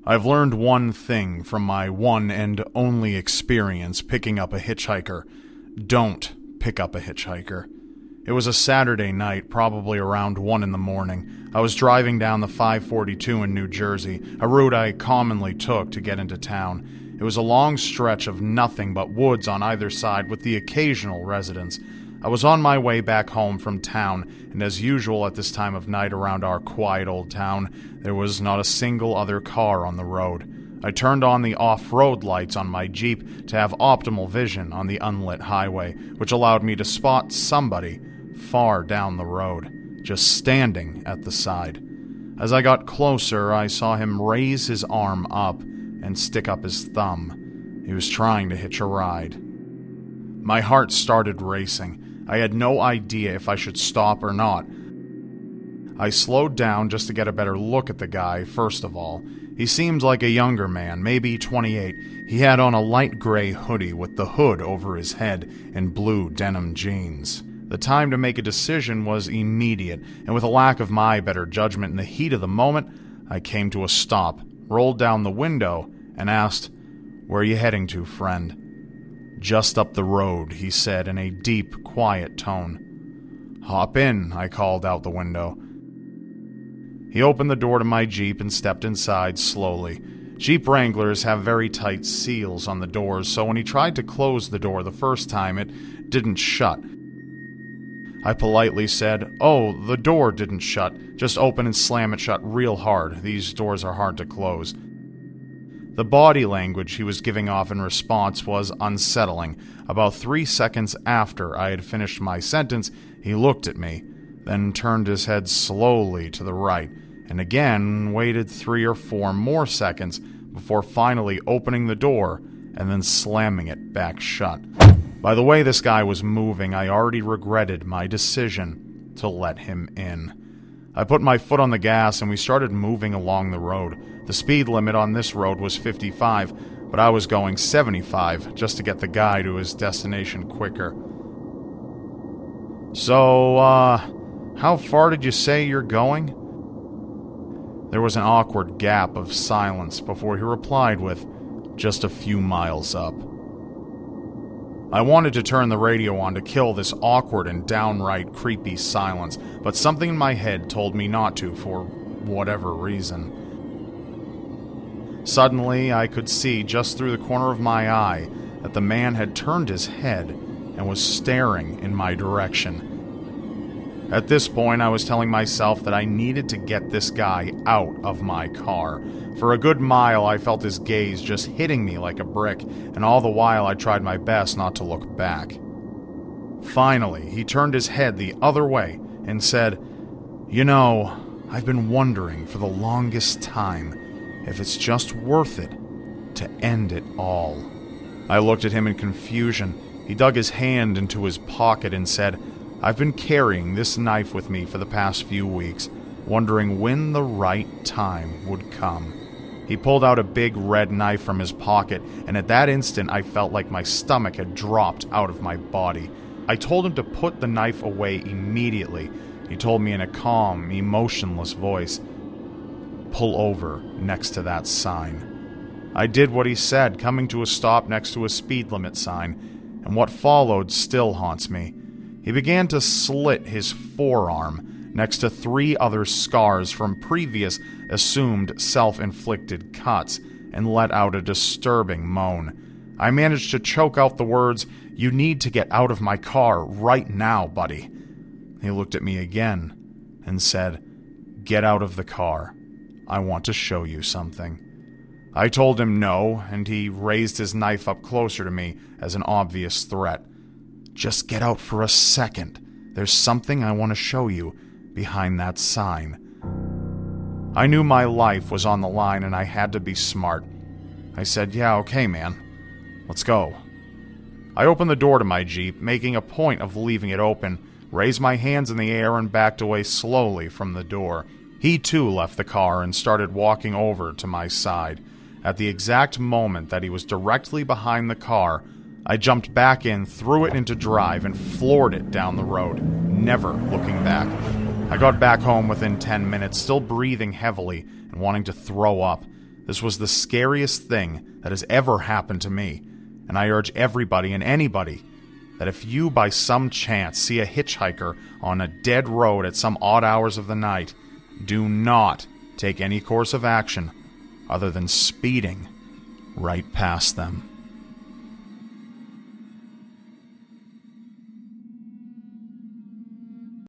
I've learned one thing from my one and only experience picking up a hitchhiker. Don't pick up a hitchhiker. It was a Saturday night, probably around 1 in the morning. I was driving down the 542 in New Jersey, a route I commonly took to get into town. It was a long stretch of nothing but woods on either side with the occasional residence. I was on my way back home from town, and as usual at this time of night around our quiet old town, there was not a single other car on the road. I turned on the off-road lights on my Jeep to have optimal vision on the unlit highway, which allowed me to spot somebody far down the road, just standing at the side. As I got closer, I saw him raise his arm up and stick up his thumb. He was trying to hitch a ride. My heart started racing. I had no idea if I should stop or not. I slowed down just to get a better look at the guy, first of all. He seemed like a younger man, maybe 28. He had on a light gray hoodie with the hood over his head and blue denim jeans. The time to make a decision was immediate, and with a lack of my better judgment in the heat of the moment, I came to a stop, rolled down the window, and asked, "Where are you heading to, friend?" "Just up the road," he said in a deep, quiet tone. "Hop in," I called out the window. He opened the door to my Jeep and stepped inside slowly. Jeep Wranglers have very tight seals on the doors, so when he tried to close the door the first time, it didn't shut. I politely said, "Oh, the door didn't shut. Just open and slam it shut real hard. These doors are hard to close." The body language he was giving off in response was unsettling. About 3 seconds after I had finished my sentence, he looked at me, then turned his head slowly to the right, and again waited 3 or 4 more seconds before finally opening the door and then slamming it back shut. By the way this guy was moving, I already regretted my decision to let him in. I put my foot on the gas and we started moving along the road. The speed limit on this road was 55, but I was going 75 just to get the guy to his destination quicker. "So, how far did you say you're going?" There was an awkward gap of silence before he replied with, "Just a few miles up." I wanted to turn the radio on to kill this awkward and downright creepy silence, but something in my head told me not to for whatever reason. Suddenly, I could see just through the corner of my eye that the man had turned his head and was staring in my direction. At this point, I was telling myself that I needed to get this guy out of my car. For a good mile, I felt his gaze just hitting me like a brick, and all the while I tried my best not to look back. Finally, he turned his head the other way and said, "You know, I've been wondering for the longest time if it's just worth it to end it all." I looked at him in confusion. He dug his hand into his pocket and said, "I've been carrying this knife with me for the past few weeks, wondering when the right time would come." He pulled out a big red knife from his pocket, and at that instant I felt like my stomach had dropped out of my body. I told him to put the knife away immediately. He told me in a calm, emotionless voice, "Pull over next to that sign." I did what he said, coming to a stop next to a speed limit sign, and what followed still haunts me. He began to slit his forearm next to 3 other scars from previous assumed self-inflicted cuts and let out a disturbing moan. I managed to choke out the words, "You need to get out of my car right now, buddy." He looked at me again and said, "Get out of the car. I want to show you something." I told him no, and he raised his knife up closer to me as an obvious threat. "Just get out for a second. There's something I want to show you behind that sign." I knew my life was on the line and I had to be smart. I said, "Yeah, okay, man. Let's go." I opened the door to my Jeep, making a point of leaving it open, raised my hands in the air and backed away slowly from the door. He too left the car and started walking over to my side. At the exact moment that he was directly behind the car, I jumped back in, threw it into drive, and floored it down the road, never looking back. I got back home within 10 minutes, still breathing heavily and wanting to throw up. This was the scariest thing that has ever happened to me, and I urge everybody and anybody that if you by some chance see a hitchhiker on a dead road at some odd hours of the night, do not take any course of action other than speeding right past them.